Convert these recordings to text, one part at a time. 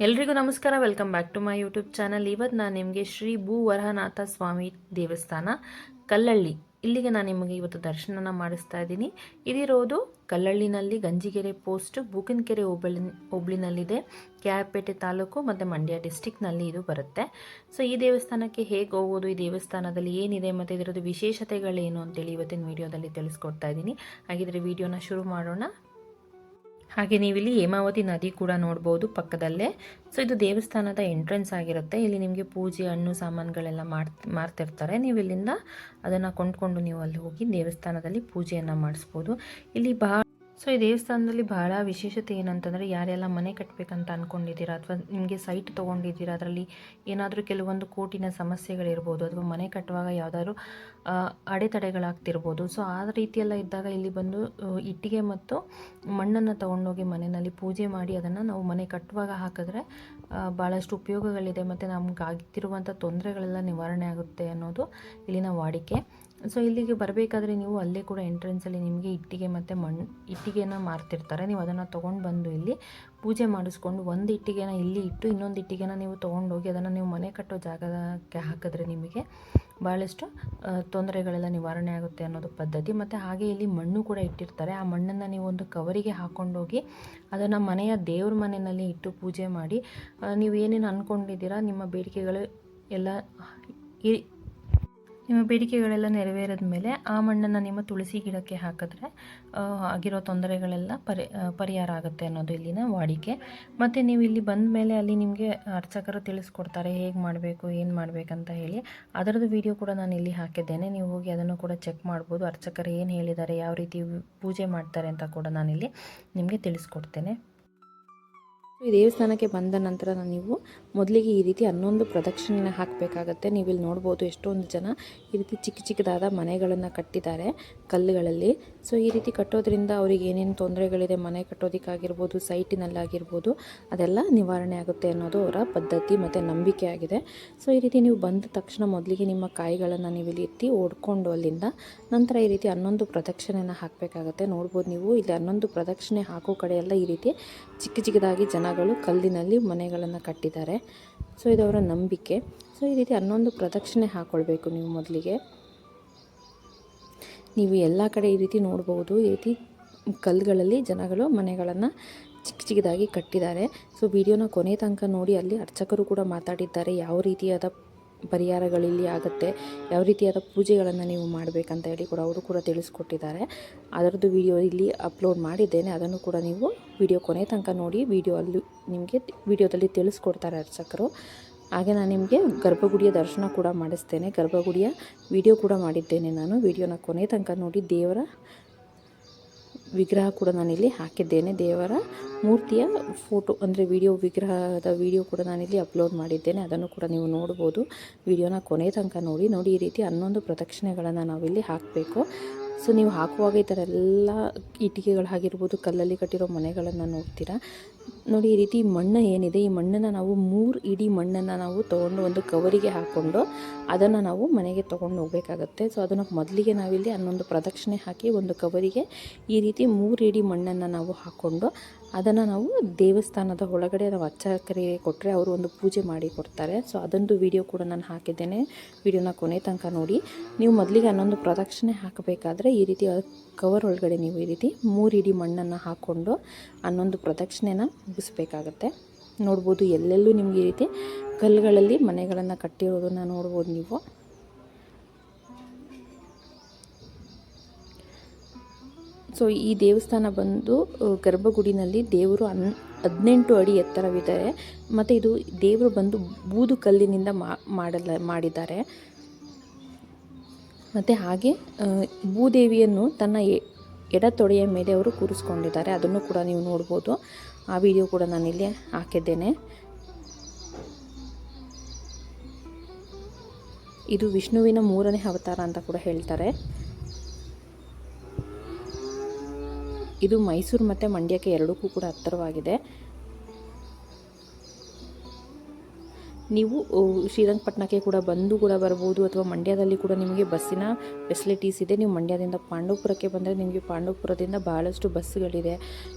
ಎಲ್ರಿಗೂ ನಮಸ್ಕಾರ. Welcome back to my YouTube channel. ಇವತ್ತು ನಾನು ನಿಮಗೆ ಶ್ರೀ ಭೂ ವರಹನಾಥ ಸ್ವಾಮಿ ದೇವಸ್ಥಾನ ಕಲ್ಲಳ್ಳಿ ಇಲ್ಲಿಗೆ ನಾನು ನಿಮಗೆ ಇವತ್ತು ದರ್ಶನ ಮಾಡಿಸ್ತಾ ಇದ್ದೀನಿ. ಇದಿರೋದು ಕಲ್ಲಳ್ಳಿನಲ್ಲಿ, ಗಂಜಿಗೆರೆ ಪೋಸ್ಟ್, ಬೂಕನಕೆರೆ ಹೋಬಳಿನಲ್ಲಿದೆ. ಕೆ.ಆರ್.ಪೇಟೆ ತಾಲೂಕು ಮತ್ತು ಮಂಡ್ಯ ಡಿಸ್ಟಿಕ್ನಲ್ಲಿ ಇದು ಬರುತ್ತೆ. ಸೊ ಈ ದೇವಸ್ಥಾನಕ್ಕೆ ಹೇಗೆ ಹೋಗೋದು, ಈ ದೇವಸ್ಥಾನದಲ್ಲಿ ಏನಿದೆ ಮತ್ತು ಇದರದ್ದು ವಿಶೇಷತೆಗಳೇನು ಅಂತೇಳಿ ಇವತ್ತಿನ ವಿಡಿಯೋದಲ್ಲಿ ತಿಳಿಸ್ಕೊಡ್ತಾ ಇದ್ದೀನಿ. ಹಾಗಿದ್ರೆ ವಿಡಿಯೋನ ಶುರು ಮಾಡೋಣ. ಹಾಗೆ ನೀವಿಲ್ಲಿ ಹೇಮಾವತಿ ನದಿ ಕೂಡ ನೋಡ್ಬೋದು ಪಕ್ಕದಲ್ಲೇ. ಸೊ ಇದು ದೇವಸ್ಥಾನದ ಎಂಟ್ರೆನ್ಸ್ ಆಗಿರುತ್ತೆ. ಇಲ್ಲಿ ನಿಮಗೆ ಪೂಜೆ, ಹಣ್ಣು ಸಾಮಾನುಗಳೆಲ್ಲ ಮಾರ್ತಿರ್ತಾರೆ. ನೀವು ಇಲ್ಲಿಂದ ಅದನ್ನು ಕೊಂಡ್ಕೊಂಡು ನೀವು ಅಲ್ಲಿ ಹೋಗಿ ದೇವಸ್ಥಾನದಲ್ಲಿ ಪೂಜೆಯನ್ನು ಮಾಡಿಸ್ಬೋದು. ಇಲ್ಲಿ ಸೊ ಈ ದೇವಸ್ಥಾನದಲ್ಲಿ ಬಹಳ ವಿಶೇಷತೆ ಏನಂತಂದರೆ, ಯಾರೆಲ್ಲ ಮನೆ ಕಟ್ಟಬೇಕಂತ ಅಂದ್ಕೊಂಡಿದ್ದೀರಾ ಅಥವಾ ನಿಮಗೆ ಸೈಟ್ ತೊಗೊಂಡಿದ್ದೀರಾ, ಅದರಲ್ಲಿ ಏನಾದರೂ ಕೆಲವೊಂದು ಕೋಟಿನ ಸಮಸ್ಯೆಗಳಿರ್ಬೋದು, ಅಥವಾ ಮನೆ ಕಟ್ಟುವಾಗ ಯಾವುದಾದ್ರು ಅಡೆತಡೆಗಳಾಗ್ತಿರ್ಬೋದು. ಸೊ ಆ ರೀತಿಯೆಲ್ಲ ಇದ್ದಾಗ ಇಲ್ಲಿ ಬಂದು ಇಟ್ಟಿಗೆ ಮತ್ತು ಮಣ್ಣನ್ನು ತೊಗೊಂಡೋಗಿ ಮನೆಯಲ್ಲಿ ಪೂಜೆ ಮಾಡಿ ಅದನ್ನು ನಾವು ಮನೆ ಕಟ್ಟುವಾಗ ಹಾಕಿದ್ರೆ ಭಾಳಷ್ಟು ಉಪಯೋಗಗಳಿದೆ ಮತ್ತು ನಮ್ಗೆ ಆಗ್ತಿರುವಂಥ ತೊಂದರೆಗಳೆಲ್ಲ ನಿವಾರಣೆ ಆಗುತ್ತೆ ಅನ್ನೋದು ಇಲ್ಲಿನ ವಾಡಿಕೆ. ಸೊ ಇಲ್ಲಿಗೆ ಬರಬೇಕಾದ್ರೆ ನೀವು ಅಲ್ಲೇ ಕೂಡ ಎಂಟ್ರೆನ್ಸಲ್ಲಿ ನಿಮಗೆ ಇಟ್ಟಿಗೆ ಮತ್ತು ಇಟ್ಟಿಗೆನ ಮಾರ್ತಿರ್ತಾರೆ. ನೀವು ಅದನ್ನು ತೊಗೊಂಡು ಬಂದು ಇಲ್ಲಿ ಪೂಜೆ ಮಾಡಿಸ್ಕೊಂಡು ಒಂದು ಇಟ್ಟಿಗೆನ ಇಲ್ಲಿ ಇಟ್ಟು ಇನ್ನೊಂದು ಇಟ್ಟಿಗೆನ ನೀವು ತೊಗೊಂಡೋಗಿ ಅದನ್ನು ನೀವು ಮನೆ ಕಟ್ಟೋ ಜಾಗಕ್ಕೆ ಹಾಕಿದ್ರೆ ನಿಮಗೆ ಭಾಳಷ್ಟು ತೊಂದರೆಗಳೆಲ್ಲ ನಿವಾರಣೆ ಆಗುತ್ತೆ ಅನ್ನೋದು ಪದ್ಧತಿ. ಮತ್ತು ಹಾಗೆ ಇಲ್ಲಿ ಮಣ್ಣು ಕೂಡ ಇಟ್ಟಿರ್ತಾರೆ. ಆ ಮಣ್ಣನ್ನು ನೀವು ಒಂದು ಕವರಿಗೆ ಹಾಕ್ಕೊಂಡೋಗಿ ಅದನ್ನು ಮನೆಯ ದೇವ್ರ ಮನೆಯಲ್ಲಿ ಇಟ್ಟು ಪೂಜೆ ಮಾಡಿ ನೀವು ಏನೇನು ಅಂದ್ಕೊಂಡಿದ್ದೀರಾ, ನಿಮ್ಮ ಬೇಡಿಕೆಗಳೆಲ್ಲ ನೆರವೇರಿದ ಮೇಲೆ ಆ ಮಣ್ಣನ್ನು ನಿಮ್ಮ ತುಳಸಿ ಗಿಡಕ್ಕೆ ಹಾಕಿದ್ರೆ ಆಗಿರೋ ತೊಂದರೆಗಳೆಲ್ಲ ಪರಿಹಾರ ಆಗುತ್ತೆ ಅನ್ನೋದು ಇಲ್ಲಿನ ವಾಡಿಕೆ. ಮತ್ತು ನೀವು ಇಲ್ಲಿ ಬಂದ ಮೇಲೆ ಅಲ್ಲಿ ನಿಮಗೆ ಅರ್ಚಕರು ತಿಳಿಸ್ಕೊಡ್ತಾರೆ ಹೇಗೆ ಮಾಡಬೇಕು, ಏನು ಮಾಡಬೇಕಂತ ಹೇಳಿ. ಅದರದ್ದು ವಿಡಿಯೋ ಕೂಡ ನಾನು ಇಲ್ಲಿ ಹಾಕಿದ್ದೇನೆ. ನೀವು ಹೋಗಿ ಅದನ್ನು ಕೂಡ ಚೆಕ್ ಮಾಡ್ಬೋದು. ಅರ್ಚಕರು ಏನು ಹೇಳಿದ್ದಾರೆ, ಯಾವ ರೀತಿ ಪೂಜೆ ಮಾಡ್ತಾರೆ ಅಂತ ಕೂಡ ನಾನಿಲ್ಲಿ ನಿಮಗೆ ತಿಳಿಸ್ಕೊಡ್ತೇನೆ. ಈ ದೇವಸ್ಥಾನಕ್ಕೆ ಬಂದ ನಂತರ ನೀವು ಮೊದಲಿಗೆ ಈ ರೀತಿ 11 ಪ್ರದಕ್ಷಿಣೆ ಹಾಕಬೇಕಾಗತ್ತೆ. ನೀವು ಇಲ್ಲಿ ನೋಡ್ಬೋದು ಎಷ್ಟೊಂದು ಜನ ಈ ರೀತಿ ಚಿಕ್ಕ ಚಿಕ್ಕದಾದ ಮನೆಗಳನ್ನು ಕಟ್ಟಿದ್ದಾರೆ ಕಲ್ಲುಗಳಲ್ಲಿ. ಸೊ ಈ ರೀತಿ ಕಟ್ಟೋದ್ರಿಂದ ಅವ್ರಿಗೆ ಏನೇನು ತೊಂದರೆಗಳಿದೆ, ಮನೆ ಕಟ್ಟೋದಕ್ಕಾಗಿರ್ಬೋದು, ಸೈಟಿನಲ್ಲಾಗಿರ್ಬೋದು, ಅದೆಲ್ಲ ನಿವಾರಣೆ ಆಗುತ್ತೆ ಅನ್ನೋದು ಅವರ ಪದ್ಧತಿ ಮತ್ತು ನಂಬಿಕೆ ಆಗಿದೆ. ಸೊ ಈ ರೀತಿ ನೀವು ಬಂದ ತಕ್ಷಣ ಮೊದಲಿಗೆ ನಿಮ್ಮ ಕಾಯಿಗಳನ್ನು ನೀವು ಇಲ್ಲಿ ಎತ್ತಿ ಓಡ್ಕೊಂಡು ಅಲ್ಲಿಂದ ನಂತರ ಈ ರೀತಿ 11 ಪ್ರದಕ್ಷಿಣೆನ ಹಾಕಬೇಕಾಗತ್ತೆ. ನೋಡ್ಬೋದು ನೀವು ಇಲ್ಲಿ 11 ಪ್ರದಕ್ಷಿಣೆ ಹಾಕೋ ಕಡೆ ಎಲ್ಲ ಈ ರೀತಿ ಚಿಕ್ಕ ಚಿಕ್ಕದಾಗಿ ಜನಗಳು ಕಲ್ಲಿನಲ್ಲಿ ಮನೆಗಳನ್ನು ಕಟ್ಟಿದ್ದಾರೆ. ಸೊ ಇದವರ ನಂಬಿಕೆ. ಸೊ ಈ ರೀತಿ 11 ಪ್ರದಕ್ಷಿಣೆ ಹಾಕ್ಕೊಳ್ಬೇಕು ನೀವು ಮೊದಲಿಗೆ. ನೀವು ಎಲ್ಲ ಕಡೆ ಈ ರೀತಿ ನೋಡ್ಬೋದು, ಈ ರೀತಿ ಕಲ್ಲುಗಳಲ್ಲಿ ಜನಗಳು ಮನೆಗಳನ್ನು ಚಿಕ್ಕ ಚಿಕ್ಕದಾಗಿ ಕಟ್ಟಿದ್ದಾರೆ. ಸೊ ವಿಡಿಯೋನ ಕೊನೆ ತನಕ ನೋಡಿ. ಅಲ್ಲಿ ಅರ್ಚಕರು ಕೂಡ ಮಾತಾಡಿದ್ದಾರೆ ಯಾವ ರೀತಿಯಾದ ಪರಿಹಾರಗಳಿಲ್ಲಿ ಆಗುತ್ತೆ, ಯಾವ ರೀತಿಯಾದ ಪೂಜೆಗಳನ್ನು ನೀವು ಮಾಡಬೇಕಂತ ಹೇಳಿ ಕೂಡ ಅವರು ಕೂಡ ತಿಳಿಸ್ಕೊಟ್ಟಿದ್ದಾರೆ. ಅದರದ್ದು ವಿಡಿಯೋ ಇಲ್ಲಿ ಅಪ್ಲೋಡ್ ಮಾಡಿದ್ದೇನೆ. ಅದನ್ನು ಕೂಡ ನೀವು ವಿಡಿಯೋ ಕೊನೆ ತನಕ ನೋಡಿ. ನಿಮಗೆ ವಿಡಿಯೋದಲ್ಲಿ ತಿಳಿಸ್ಕೊಡ್ತಾರೆ ಅರ್ಚಕರು. ಹಾಗೆ ನಾನು ನಿಮಗೆ ಗರ್ಭಗುಡಿಯ ದರ್ಶನ ಕೂಡ ಮಾಡಿಸ್ತೇನೆ. ಗರ್ಭಗುಡಿಯ ವಿಡಿಯೋ ಕೂಡ ಮಾಡಿದ್ದೇನೆ ನಾನು. ವಿಡಿಯೋನ ಕೊನೆ ತನಕ ನೋಡಿ. ದೇವರ ವಿಗ್ರಹ ಕೂಡ ನಾನಿಲ್ಲಿ ಹಾಕಿದ್ದೇನೆ. ದೇವರ ಮೂರ್ತಿಯ ಫೋಟೋ ಅಂದರೆ ವಿಗ್ರಹದ ವಿಡಿಯೋ ಕೂಡ ನಾನಿಲ್ಲಿ ಅಪ್ಲೋಡ್ ಮಾಡಿದ್ದೇನೆ. ಅದನ್ನು ಕೂಡ ನೀವು ನೋಡ್ಬೋದು. ವಿಡಿಯೋನ ಕೊನೆ ತನಕ ನೋಡಿ. ಈ ರೀತಿ 11 ಪ್ರದಕ್ಷಿಣೆಗಳನ್ನು ನಾವಿಲ್ಲಿ ಹಾಕಬೇಕು. ಸೊ ನೀವು ಹಾಕುವಾಗ ಈ ಥರ ಎಲ್ಲ ಇಟ್ಟಿಗೆಗಳಾಗಿರ್ಬೋದು, ಕಲ್ಲಲ್ಲಿ ಕಟ್ಟಿರೋ ಮನೆಗಳನ್ನು ನೋಡ್ತೀರಾ. ನೋಡಿ ಈ ರೀತಿ ಮಣ್ಣು ಏನಿದೆ, ಈ ಮಣ್ಣನ್ನು ನಾವು 3 ಇಡಿ ಮಣ್ಣನ್ನು ನಾವು ತೊಗೊಂಡು ಒಂದು ಕವರಿಗೆ ಹಾಕ್ಕೊಂಡು ಅದನ್ನು ನಾವು ಮನೆಗೆ ತೊಗೊಂಡು ಹೋಗಬೇಕಾಗತ್ತೆ. ಸೊ ಅದನ್ನು ಮೊದಲಿಗೆ ನಾವಿಲ್ಲಿ 11 ಪ್ರದಕ್ಷಿಣೆ ಹಾಕಿ ಒಂದು ಕವರಿಗೆ ಈ ರೀತಿ 3 ಇಡಿ ಮಣ್ಣನ್ನು ನಾವು ಹಾಕ್ಕೊಂಡು ಅದನ್ನು ನಾವು ದೇವಸ್ಥಾನದ ಒಳಗಡೆ ನಾವು ಅರ್ಚಕರಿಗೆ ಕೊಟ್ಟರೆ ಅವರು ಒಂದು ಪೂಜೆ ಮಾಡಿ ಕೊಡ್ತಾರೆ. ಸೊ ಅದೊಂದು ವಿಡಿಯೋ ಕೂಡ ನಾನು ಹಾಕಿದ್ದೇನೆ. ವಿಡಿಯೋನ ಕೊನೆ ತನಕ ನೋಡಿ. ನೀವು ಮೊದಲಿಗೆ 11 ಪ್ರದಕ್ಷಿಣೆ ಹಾಕಬೇಕಾದ್ರೆ ಈ ರೀತಿ ಕವರ್ ಒಳಗಡೆ ನೀವು ಈ ರೀತಿ 3 ಇಡಿ ಮಣ್ಣನ್ನು ಹಾಕ್ಕೊಂಡು 11 ಪ್ರದಕ್ಷಿಣೆನ ಮುಗಿಸ್ಬೇಕಾಗತ್ತೆ. ನೋಡ್ಬೋದು ಎಲ್ಲೆಲ್ಲೂ ನಿಮಗೆ ಈ ರೀತಿ ಕಲ್ಲುಗಳಲ್ಲಿ ಮನೆಗಳನ್ನು ಕಟ್ಟಿರೋದನ್ನು ನೋಡ್ಬೋದು ನೀವು. ಸೊ ಈ ದೇವಸ್ಥಾನ ಬಂದು ಗರ್ಭಗುಡಿನಲ್ಲಿ ದೇವರು 18 ಅಡಿ ಎತ್ತರವಿದ್ದಾರೆ. ಮತ್ತು ಇದು ದೇವರು ಬಂದು ಬೂದು ಕಲ್ಲಿನಿಂದ ಮಾಡಿದ್ದಾರೆ. ಮತ್ತು ಹಾಗೆ ಭೂದೇವಿಯನ್ನು ತನ್ನ ಎಡತೊಡೆಯ ಮೇಲೆ ಅವರು ಕೂರಿಸ್ಕೊಂಡಿದ್ದಾರೆ. ಅದನ್ನು ಕೂಡ ನೀವು ನೋಡ್ಬೋದು. ಆ ವಿಡಿಯೋ ಕೂಡ ನಾನಿಲ್ಲಿ ಹಾಕಿದ್ದೇನೆ. ಇದು ವಿಷ್ಣುವಿನ 3ನೇ ಅವತಾರ ಅಂತ ಕೂಡ ಹೇಳ್ತಾರೆ. ಇದು ಮೈಸೂರು ಮತ್ತು ಮಂಡ್ಯಕ್ಕೆ ಎರಡಕ್ಕೂ ಕೂಡ ಹತ್ತಿರವಾಗಿದೆ. ನೀವು ಶ್ರೀರಂಗಪಟ್ಟಣಕ್ಕೆ ಕೂಡ ಬಂದು ಕೂಡ ಬರ್ಬೋದು, ಅಥವಾ ಮಂಡ್ಯದಲ್ಲಿ ಕೂಡ ನಿಮಗೆ ಬಸ್ಸಿನ ಫೆಸಿಲಿಟೀಸ್ ಇದೆ. ನೀವು ಮಂಡ್ಯದಿಂದ ಪಾಂಡವಪುರಕ್ಕೆ ಬಂದರೆ ನಿಮಗೆ ಪಾಂಡವಪುರದಿಂದ ಭಾಳಷ್ಟು ಬಸ್ಗಳಿದೆ.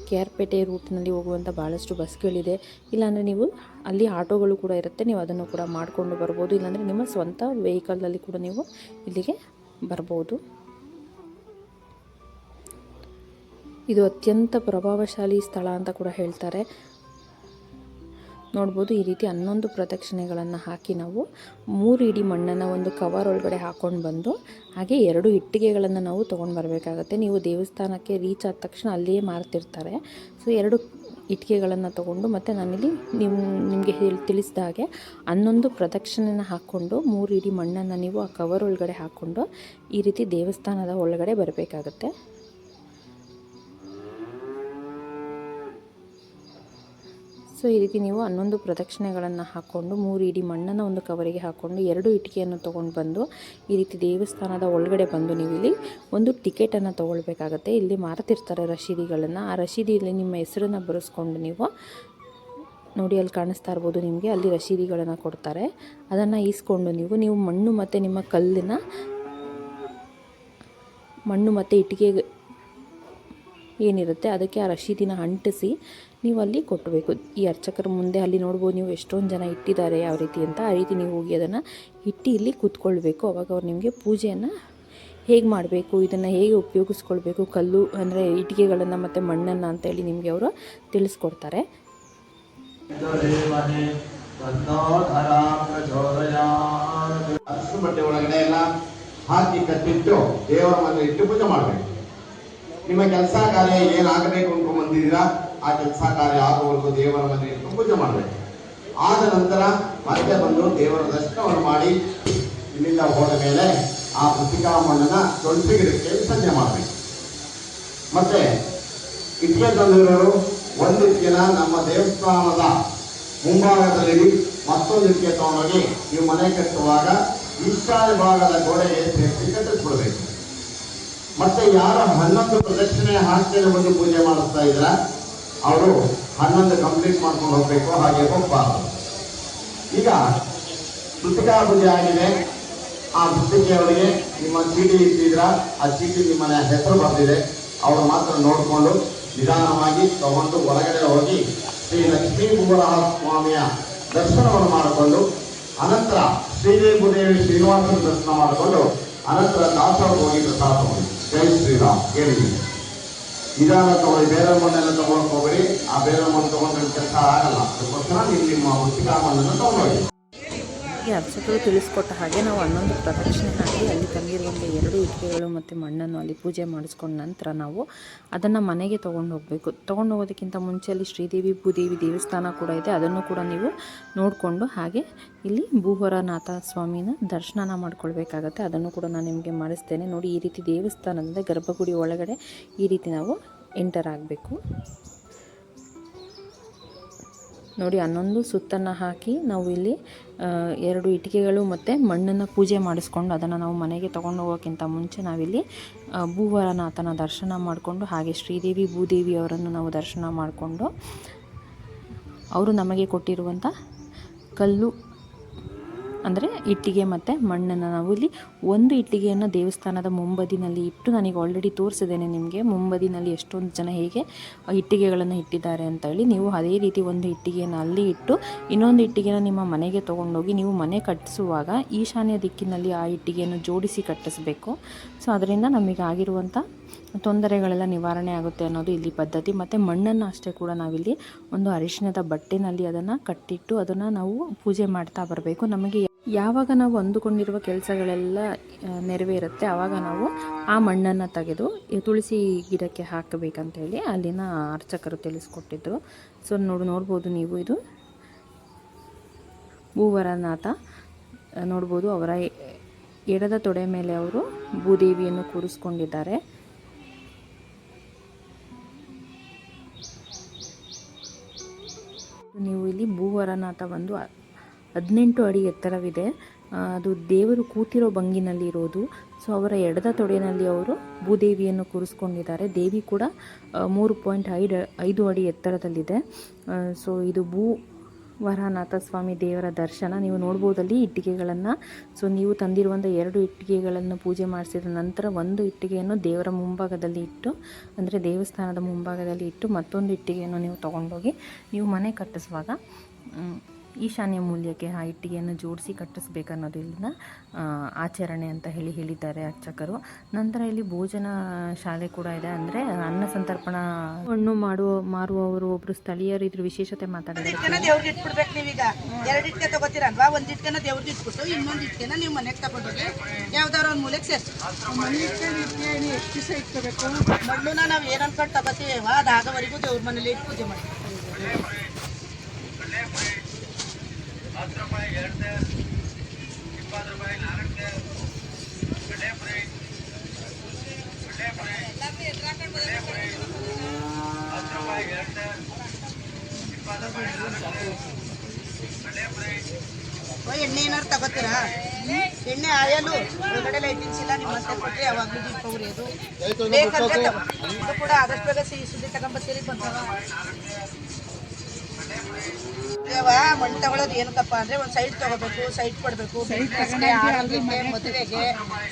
ಕೆ ಆರ್ ಪೇಟೆ ರೂಟ್ನಲ್ಲಿ ಹೋಗುವಂಥ ಭಾಳಷ್ಟು ಬಸ್ಗಳಿದೆ. ಇಲ್ಲಾಂದರೆ ನೀವು ಅಲ್ಲಿ ಆಟೋಗಳು ಕೂಡ ಇರುತ್ತೆ, ನೀವು ಅದನ್ನು ಕೂಡ ಮಾಡಿಕೊಂಡು ಬರ್ಬೋದು. ಇಲ್ಲಾಂದರೆ ನಿಮ್ಮ ಸ್ವಂತ ವೆಹಿಕಲಲ್ಲಿ ಕೂಡ ನೀವು ಇಲ್ಲಿಗೆ ಬರ್ಬೋದು. ಇದು ಅತ್ಯಂತ ಪ್ರಭಾವಶಾಲಿ ಸ್ಥಳ ಅಂತ ಕೂಡ ಹೇಳ್ತಾರೆ. ನೋಡ್ಬೋದು, ಈ ರೀತಿ 11 ಪ್ರದಕ್ಷಿಣೆಗಳನ್ನು ಹಾಕಿ ನಾವು 3 ಇಡಿ ಮಣ್ಣನ್ನು ಒಂದು ಕವರ್ ಒಳಗಡೆ ಹಾಕ್ಕೊಂಡು ಬಂದು, ಹಾಗೆ 2 ಇಟ್ಟಿಗೆಗಳನ್ನು ನಾವು ತೊಗೊಂಡು ಬರಬೇಕಾಗತ್ತೆ. ನೀವು ದೇವಸ್ಥಾನಕ್ಕೆ ರೀಚ್ ಆದ ತಕ್ಷಣ ಅಲ್ಲಿಯೇ ಮಾರ್ತಿರ್ತಾರೆ. ಸೊ 2 ಇಟ್ಟಿಗೆಗಳನ್ನು ತೊಗೊಂಡು, ಮತ್ತು ನಾನಿಲ್ಲಿ ನಿಮಗೆ ತಿಳಿಸಿದ ಹಾಗೆ 11 ಪ್ರದಕ್ಷಿಣೆನ ಹಾಕ್ಕೊಂಡು 3 ಇಡಿ ಮಣ್ಣನ್ನು ನೀವು ಆ ಕವರ್ ಒಳಗಡೆ ಹಾಕ್ಕೊಂಡು ಈ ರೀತಿ ದೇವಸ್ಥಾನದ ಒಳಗಡೆ ಬರಬೇಕಾಗತ್ತೆ. ಸೊ ಈ ರೀತಿ ನೀವು 11 ಪ್ರದಕ್ಷಿಣೆಗಳನ್ನು ಹಾಕ್ಕೊಂಡು 3 ಇಡಿ ಮಣ್ಣನ್ನು ಒಂದು ಕವರಿಗೆ ಹಾಕ್ಕೊಂಡು 2 ಇಟ್ಟಿಗೆಯನ್ನು ತೊಗೊಂಡು ಬಂದು ಈ ರೀತಿ ದೇವಸ್ಥಾನದ ಒಳಗಡೆ ಬಂದು ನೀವು ಇಲ್ಲಿ ಒಂದು ಟಿಕೆಟನ್ನು ತೊಗೊಳ್ಬೇಕಾಗತ್ತೆ. ಇಲ್ಲಿ ಮಾರ್ತಿರ್ತಾರೆ ರಶೀದಿಗಳನ್ನು. ಆ ರಶೀದಿಯಲ್ಲಿ ನಿಮ್ಮ ಹೆಸರನ್ನು ಬರೆಸ್ಕೊಂಡು ನೀವು ನೋಡಿ, ಅಲ್ಲಿ ಕಾಣಿಸ್ತಾ ಇರ್ಬೋದು ನಿಮಗೆ, ಅಲ್ಲಿ ರಶೀದಿಗಳನ್ನು ಕೊಡ್ತಾರೆ. ಅದನ್ನು ಈಸ್ಕೊಂಡು ನೀವು ಮಣ್ಣು ಮತ್ತು ನಿಮ್ಮ ಕಲ್ಲಿನ ಮಣ್ಣು ಮತ್ತು ಇಟ್ಟಿಗೆ ಏನಿರುತ್ತೆ ಅದಕ್ಕೆ ಆ ರಶೀದಿನ ಅಂಟಿಸಿ ನೀವು ಅಲ್ಲಿ ಕೊಟ್ಟಬೇಕು. ಈ ಅರ್ಚಕರ ಮುಂದೆ ಅಲ್ಲಿ ನೋಡ್ಬೋದು ನೀವು ಎಷ್ಟೊಂದು ಜನ ಇಟ್ಟಿದ್ದಾರೆ ಯಾವ ರೀತಿ ಅಂತ. ಆ ರೀತಿ ನೀವು ಹೋಗಿ ಅದನ್ನು ಇಟ್ಟು ಇಲ್ಲಿ ಕೂತ್ಕೊಳ್ಬೇಕು. ಅವಾಗ ಅವ್ರು ನಿಮಗೆ ಪೂಜೆಯನ್ನು ಹೇಗೆ ಮಾಡಬೇಕು, ಇದನ್ನು ಹೇಗೆ ಉಪಯೋಗಿಸ್ಕೊಳ್ಬೇಕು, ಕಲ್ಲು ಅಂದರೆ ಇಟ್ಟಿಗೆಗಳನ್ನು ಮತ್ತು ಮಣ್ಣನ್ನು ಅಂತೇಳಿ ನಿಮಗೆ ಅವರು ತಿಳಿಸ್ಕೊಡ್ತಾರೆ. ಬಟ್ಟೆ ಒಳಗಡೆ ಎಲ್ಲ ಹಾಕಿ ಕಟ್ಟಿಟ್ಟು ದೇವರ ಮನೆ ಇಟ್ಟು ಪೂಜೆ ಮಾಡಬೇಕು. ನಿಮ್ಮ ಕೆಲಸ ಕಾರ್ಯ ಏನಾಗಬೇಕು ಅಂದ್ಕೊಂಡಿದ್ದೀರಾ ಆ ಕೆಲಸ ಕಾರ್ಯ ಆಗುವವರೆಗೂ ದೇವರ ಮನೆ ಇಟ್ಟು ಪೂಜೆ ಮಾಡಬೇಕು. ಆದ ನಂತರ ಮತ್ತೆ ಬಂದು ದೇವರ ದರ್ಶನವನ್ನು ಮಾಡಿ ಇಲ್ಲಿಂದ ಹೋದ ಮೇಲೆ ಆ ಮೃತ್ತಿಕಾ ಮಣ್ಣನ್ನ ತುಳಸಿ ಗಿಡಕ್ಕೆ ವಿಸರ್ಜನೆ ಮಾಡಬೇಕು. ಮತ್ತೆ ಇಟ್ಟಿಗೆ ತಂದಿರೋರು ಒಂದು ಇಟ್ಟಿಗೆನ ನಮ್ಮ ದೇವಸ್ಥಾನದ ಮುಂಭಾಗದಲ್ಲಿ ಮತ್ತೊಂದು ಇಟ್ಟಿಗೆ ತಗೊಂಡೋಗಿ ನೀವು ಮನೆ ಕಟ್ಟುವಾಗ ಈಶಾನ್ಯ ಭಾಗದ ಗೋಡೆಗೆ ಸೇರಿಸಿ ಕಟ್ಟಿಸ್ಬಿಡ್ಬೇಕು. ಮತ್ತೆ ಯಾರು 11 ಪ್ರದಕ್ಷಿಣೆ ಹಾಕ್ತೇನೆ ಬಂದು ಪೂಜೆ ಮಾಡಿಸ್ತಾ ಇದ್ರ ಅವರು 11 ಕಂಪ್ಲೀಟ್ ಮಾಡ್ಕೊಂಡು ಹೋಗ್ಬೇಕು, ಹಾಗೆ ಹೋಗ್ಬಾರ್ದು. ಈಗ ಮೃತ್ತಿಕಾ ಪೂಜೆ ಆಗಿದೆ. ಆ ಮೃತ್ತಿಕೆಯವರಿಗೆ ನಿಮ್ಮ ಚೀಟಿ ಇಟ್ಟಿದ್ರ ಆ ಚೀಟಿ ನಿಮ್ಮ ಹೆಸರು ಬಂದಿದೆ, ಅವರು ಮಾತ್ರ ನೋಡಿಕೊಂಡು ನಿಧಾನವಾಗಿ ತಗೊಂಡು ಹೊರಗಡೆ ಹೋಗಿ ಶ್ರೀ ಲಕ್ಷ್ಮೀ ಭೂವರಾಹ ಸ್ವಾಮಿಯ ದರ್ಶನವನ್ನು ಮಾಡಿಕೊಂಡು ಅನಂತರ ಶ್ರೀದೇವಿ ಭೂದೇವಿ ಶ್ರೀನಿವಾಸನ ದರ್ಶನ ಮಾಡಿಕೊಂಡು ಅನಂತರ ದಾಸರು ಹೋಗಿ ಪ್ರಸಾದ ತಗೊಂಡು ಜೈ ಶ್ರೀರಾಮ್ ಹೇಳಿದ್ದೀನಿ. ನಿಧಾನ ತಗೊಳ್ಳಿ, ಬೇರೆ ಮಣ್ಣೆಲ್ಲ ತಗೊಳಕ್ ಹೋಗ್ಬೇಡಿ. ಆ ಬೇರೆ ಮಣ್ಣು ತಗೊಂಡ್ರೆ ಕೆಲಸ ಆಗಲ್ಲ. ಅದಕ್ಕೋಸ್ಕರ ನೀವು ನಿಮ್ಮ ಮೃತ್ತಿಕಾ ಮಣ್ಣನ್ನು ತಗೊಂಡೋಗಿ. ಈ ಅರ್ಚಕರು ತಿಳಿಸ್ಕೊಟ್ಟ ಹಾಗೆ ನಾವು 11 ಪ್ರದಕ್ಷಿಣೆ ಹಾಕಿ ಅಲ್ಲಿ ತಂದಿರುವಂಥ 2 ಇಟ್ಟಿಗೆಗಳು ಮತ್ತು ಮಣ್ಣನ್ನು ಅಲ್ಲಿ ಪೂಜೆ ಮಾಡಿಸ್ಕೊಂಡ ನಂತರ ನಾವು ಅದನ್ನು ಮನೆಗೆ ತೊಗೊಂಡು ಹೋಗಬೇಕು. ತೊಗೊಂಡು ಹೋಗೋದಕ್ಕಿಂತ ಮುಂಚೆ ಅಲ್ಲಿ ಶ್ರೀದೇವಿ ಭೂದೇವಿ ದೇವಸ್ಥಾನ ಕೂಡ ಇದೆ, ಅದನ್ನು ಕೂಡ ನೀವು ನೋಡಿಕೊಂಡು ಹಾಗೆ ಇಲ್ಲಿ ಭೂಹರನಾಥ ಸ್ವಾಮಿನ ದರ್ಶನ ಮಾಡ್ಕೊಳ್ಬೇಕಾಗತ್ತೆ. ಅದನ್ನು ಕೂಡ ನಾನು ನಿಮಗೆ ಮಾಡಿಸ್ತೇನೆ. ನೋಡಿ, ಈ ರೀತಿ ದೇವಸ್ಥಾನದಿಂದ ಗರ್ಭಗುಡಿ ಒಳಗಡೆ ಈ ರೀತಿ ನಾವು ಎಂಟರ್ ಆಗಬೇಕು. ನೋಡಿ, 11 ಸುತ್ತನ್ನು ಹಾಕಿ ನಾವು ಇಲ್ಲಿ 2 ಇಟ್ಟಿಗೆಗಳು ಮತ್ತು ಮಣ್ಣನ್ನು ಪೂಜೆ ಮಾಡಿಸ್ಕೊಂಡು ಅದನ್ನು ನಾವು ಮನೆಗೆ ತೊಗೊಂಡು ಹೋಗೋಕ್ಕಿಂತ ಮುಂಚೆ ನಾವಿಲ್ಲಿ ಭೂವರನಾಥನ ದರ್ಶನ ಮಾಡಿಕೊಂಡು ಹಾಗೆ ಶ್ರೀದೇವಿ ಭೂದೇವಿ ಅವರನ್ನು ನಾವು ದರ್ಶನ ಮಾಡಿಕೊಂಡು ಅವರು ನಮಗೆ ಕೊಟ್ಟಿರುವಂಥ ಕಲ್ಲು ಅಂದರೆ ಇಟ್ಟಿಗೆ ಮತ್ತು ಮಣ್ಣನ್ನು ನಾವು ಇಲ್ಲಿ ಒಂದು ಇಟ್ಟಿಗೆಯನ್ನು ದೇವಸ್ಥಾನದ ಮುಂಬದಿನಲ್ಲಿ ಇಟ್ಟು, ನನಗೆ ಆಲ್ರೆಡಿ ತೋರಿಸಿದ್ದೇನೆ ನಿಮಗೆ ಮುಂಬದಿನಲ್ಲಿ ಎಷ್ಟೊಂದು ಜನ ಹೇಗೆ ಇಟ್ಟಿಗೆಗಳನ್ನು ಇಟ್ಟಿದ್ದಾರೆ ಅಂತ ಹೇಳಿ. ನೀವು ಅದೇ ರೀತಿ ಒಂದು ಇಟ್ಟಿಗೆಯನ್ನು ಅಲ್ಲಿ ಇಟ್ಟು ಇನ್ನೊಂದು ಇಟ್ಟಿಗೆನ ನಿಮ್ಮ ಮನೆಗೆ ತೊಗೊಂಡೋಗಿ ನೀವು ಮನೆ ಕಟ್ಟಿಸುವಾಗ ಈಶಾನ್ಯ ದಿಕ್ಕಿನಲ್ಲಿ ಆ ಇಟ್ಟಿಗೆಯನ್ನು ಜೋಡಿಸಿ ಕಟ್ಟಿಸಬೇಕು. ಸೊ ಅದರಿಂದ ನಮಗೆ ಆಗಿರುವಂಥ ತೊಂದರೆಗಳೆಲ್ಲ ನಿವಾರಣೆ ಆಗುತ್ತೆ ಅನ್ನೋದು ಇಲ್ಲಿ ಪದ್ಧತಿ. ಮತ್ತು ಮಣ್ಣನ್ನು ಅಷ್ಟೇ ಕೂಡ ನಾವಿಲ್ಲಿ ಒಂದು ಅರಿಶಿಣದ ಬಟ್ಟೆನಲ್ಲಿ ಅದನ್ನು ಕಟ್ಟಿಟ್ಟು ಅದನ್ನು ನಾವು ಪೂಜೆ ಮಾಡ್ತಾ ಬರಬೇಕು. ನಮಗೆ ಯಾವಾಗ ನಾವು ಅಂದುಕೊಂಡಿರುವ ಕೆಲಸಗಳೆಲ್ಲ ನೆರವೇರುತ್ತೆ ಆವಾಗ ನಾವು ಆ ಮಣ್ಣನ್ನು ತೆಗೆದು ತುಳಸಿ ಗಿಡಕ್ಕೆ ಹಾಕಬೇಕಂತೇಳಿ ಅಲ್ಲಿನ ಅರ್ಚಕರು ತಿಳಿಸ್ಕೊಟ್ಟಿದ್ರು. ಸೊ ನೋಡ್ಬೋದು ನೀವು, ಇದು ಭೂವರನಾಥ ನೋಡ್ಬೋದು. ಅವರ ಎಡದ ತೊಡೆ ಮೇಲೆ ಅವರು ಭೂದೇವಿಯನ್ನು ಕೂರಿಸ್ಕೊಂಡಿದ್ದಾರೆ. ನೀವು ಇಲ್ಲಿ ಭೂವರನಾಥ ಒಂದು 18 ಅಡಿ ಎತ್ತರವಿದೆ. ಅದು ದೇವರು ಕೂತಿರೋ ಭಂಗಿನಲ್ಲಿ ಇರೋದು. ಸೊ ಅವರ ಎಡದ ತೊಡೆಯಲ್ಲಿ ಅವರು ಭೂದೇವಿಯನ್ನು ಕೂರಿಸ್ಕೊಂಡಿದ್ದಾರೆ. ದೇವಿ ಕೂಡ 3.5 ಅಡಿ ಎತ್ತರದಲ್ಲಿದೆ. ಸೊ ಇದು ವರನಾಥ ಸ್ವಾಮಿ ದೇವರ ದರ್ಶನ ನೀವು ನೋಡ್ಬೋದಲ್ಲಿ ಇಟ್ಟಿಗೆಗಳನ್ನು. ಸೊ ನೀವು ತಂದಿರುವಂಥ 2 ಇಟ್ಟಿಗೆಗಳನ್ನು ಪೂಜೆ ಮಾಡಿಸಿದ ನಂತರ ಒಂದು ಇಟ್ಟಿಗೆಯನ್ನು ದೇವರ ಮುಂಭಾಗದಲ್ಲಿ ಇಟ್ಟು, ಅಂದರೆ ದೇವಸ್ಥಾನದ ಮುಂಭಾಗದಲ್ಲಿ ಇಟ್ಟು, ಮತ್ತೊಂದು ಇಟ್ಟಿಗೆಯನ್ನು ನೀವು ತೊಗೊಂಡೋಗಿ ನೀವು ಮನೆ ಕಟ್ಟಿಸುವಾಗ ಈಶಾನ್ಯ ಮೂಲೆಗೆ ಆ ಇಟ್ಟಿಗೆಯನ್ನು ಜೋಡಿಸಿ ಕಟ್ಟಿಸ್ಬೇಕನ್ನೋದು ಇಲ್ಲಿನ ಆಚರಣೆ ಅಂತ ಹೇಳಿದ್ದಾರೆ ಅರ್ಚಕರು. ನಂತರ ಇಲ್ಲಿ ಭೋಜನ ಶಾಲೆ ಕೂಡ ಇದೆ, ಅಂದರೆ ಅನ್ನ ಸಂತರ್ಪಣಾ ಹಣ್ಣು ಮಾರುವವರು ಒಬ್ಬರು ಸ್ಥಳೀಯರು ಇದ್ರ ವಿಶೇಷತೆ ಮಾತಾಡಿದ್ದಾರೆ. ದೇವ್ರಿಗೆ ಇಟ್ಬಿಡ್ಬೇಕು. ನೀವೀಗ 2 ಇಟ್ಕೆ ತಗೋತೀರಲ್ವಾ, ಒಂದು ಇಟ್ಕೆನ ದೇವ್ರಿಗೆ ಇಟ್ಬಿಟ್ಟು ಇನ್ನೊಂದು ಇಟ್ಕೆನ ನೀವು ಮನೆಗೆ ತಗೊಂಡೋಗಿ ಯಾವ್ದಾದ್ರು ಒಂದು ಮೂಲೆಗೆ ಸೇರಿಸಿ. ಎಷ್ಟು ದಿವಸ ಇಟ್ಕೋಬೇಕು? ಮಣ್ಣುನ ನಾವು ಏನು ಅನ್ಕೊಂಡು ತಗೋತೀವ ಅದು ಆಗೋವರೆಗೂ ದೇವ್ರ ಮನೇಲಿ ಇಟ್ಟು ಪೂಜೆ ಮಾಡ್ತೀವಿ. ಎಣ್ಣೆ ಏನಾರು ತಗೋತೀರಾ? ಎಣ್ಣೆ ಆಯಲು ಹೊರಗಡೆ ಲೈಟಿಂಗ್ಸ್ ಇಲ್ಲ, ನಿಮ್ಮ ಹತ್ರ ಕೊಟ್ಟರೆ ಯಾವಾಗಲೂ ದೀಪ ಉರಿಯೋದು ಬೇಕಂದ್ರೆ ತಗೋ. ಇದು ಕೂಡ ಆದಷ್ಟು ಬೇಗ ಸಿಹಿ ಸುದ್ದಿ ತಗೊಂಬತ್ತೀರಿ ಬಂದವ. ಮಣ್ಣು ತಗೊಳ್ಳೋದು ಏನಕ್ಕಪ್ಪ ಅಂದರೆ ಒಂದು ಸೈಟ್ ತಗೋಬೇಕು, ಸೈಟ್ ಕೊಡಬೇಕು, ಮದುವೆಗೆ,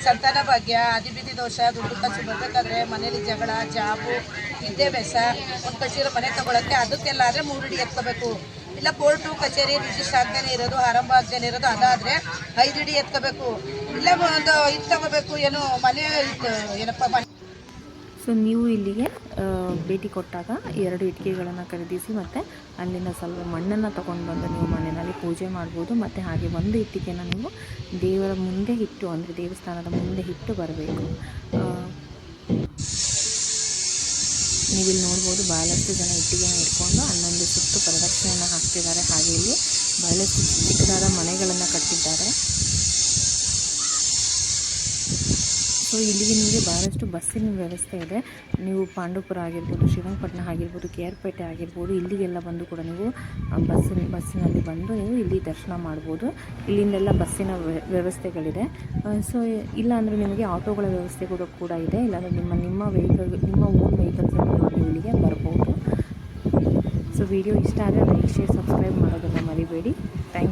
ಸಂತಾನ ಭಾಗ್ಯ, ಅದಿಬಿದಿ ದೋಷ, ದುಡ್ಡು ಖರ್ಚು ಬರಬೇಕಾದ್ರೆ, ಮನೇಲಿ ಜಗಳ, ಜಾಬು, ವಿದ್ಯಾಭ್ಯಾಸ, ಒಂದು ಕಟ್ಟಿರೋ ಮನೆ ತಗೊಳಕ್ಕೆ ಅದಕ್ಕೆಲ್ಲ ಆದರೆ 3 ಇಡಿ ಎತ್ಕೋಬೇಕು. ಇಲ್ಲ ಕೋರ್ಟು ಕಚೇರಿ ರಿಜಿಸ್ಟರ್ ಆಗ್ದೇನೆ ಇರೋದು, ಆರಂಭ ಆಗ್ದೇನೆ ಇರೋದು, ಅದಾದರೆ 5 ಇಡಿ ಎತ್ಕೋಬೇಕು. ಇಲ್ಲ ಒಂದು ಇದು ತಗೋಬೇಕು, ಏನು ಮನೆ ಏನಪ್ಪ ಮನೆ. ಸೊ ನೀವು ಇಲ್ಲಿಗೆ ಭೇಟಿ ಕೊಟ್ಟಾಗ 2 ಇಟ್ಟಿಗೆಗಳನ್ನು ಖರೀದಿಸಿ ಮತ್ತು ಅಲ್ಲಿಂದ ಸ್ವಲ್ಪ ಮಣ್ಣನ್ನು ತೊಗೊಂಡು ಬಂದು ನೀವು ಮನೆಯಲ್ಲಿ ಪೂಜೆ ಮಾಡ್ಬೋದು. ಮತ್ತು ಹಾಗೆ ಒಂದು ಇಟ್ಟಿಗೆನ ನೀವು ದೇವರ ಮುಂದೆ ಇಟ್ಟು, ಅಂದರೆ ದೇವಸ್ಥಾನದ ಮುಂದೆ ಇಟ್ಟು ಬರಬೇಕು. ನೀವಿಲ್ಲಿ ನೋಡ್ಬೋದು ಬಹಳಷ್ಟು ಜನ ಇಟ್ಟಿಗೆನ ಇಟ್ಕೊಂಡು 11 ಸುತ್ತು ಪ್ರದಕ್ಷಿಣೆಯನ್ನು ಹಾಕ್ತಿದ್ದಾರೆ. ಹಾಗೆ ಇಲ್ಲಿ ಬಹಳಷ್ಟು ಚಿಕ್ಕದಾದ ಮನೆಗಳನ್ನು ಕಟ್ಟಿದ್ದಾರೆ. ಸೊ ಇಲ್ಲಿಗೆ ನಿಮಗೆ ಬಹಳಷ್ಟು ಬಸ್ಸಿನ ವ್ಯವಸ್ಥೆ ಇದೆ. ನೀವು ಪಾಂಡವಪುರ ಆಗಿರ್ಬೋದು, ಶ್ರೀರಂಗಪಟ್ಟಣ ಆಗಿರ್ಬೋದು, ಕೆ.ಆರ್. ಪೇಟೆ ಆಗಿರ್ಬೋದು, ಇಲ್ಲಿಗೆಲ್ಲ ಬಂದು ಕೂಡ ನೀವು ಬಸ್ಸಿನಲ್ಲಿ ಬಂದು ನೀವು ಇಲ್ಲಿ ದರ್ಶನ ಮಾಡ್ಬೋದು. ಇಲ್ಲಿಂದೆಲ್ಲ ಬಸ್ಸಿನ ವ್ಯವಸ್ಥೆಗಳಿದೆ. ಸೊ ಇಲ್ಲ ಅಂದರೆ ನಿಮಗೆ ಆಟೋಗಳ ವ್ಯವಸ್ಥೆ ಕೂಡ ಇದೆ. ಇಲ್ಲಾಂದರೆ ನಿಮ್ಮ ಓನ್ ವೆಹಿಕಲ್ಸಲ್ಲಿ ನೀವು ಇಲ್ಲಿಗೆ ಬರ್ಬೋದು. ಸೊ ವಿಡಿಯೋ ಇಷ್ಟ ಆದರೆ ಲೈಕ್, ಶೇರ್, ಸಬ್ಸ್ಕ್ರೈಬ್ ಮಾಡೋದನ್ನು ಮರಿಬೇಡಿ. Thank you.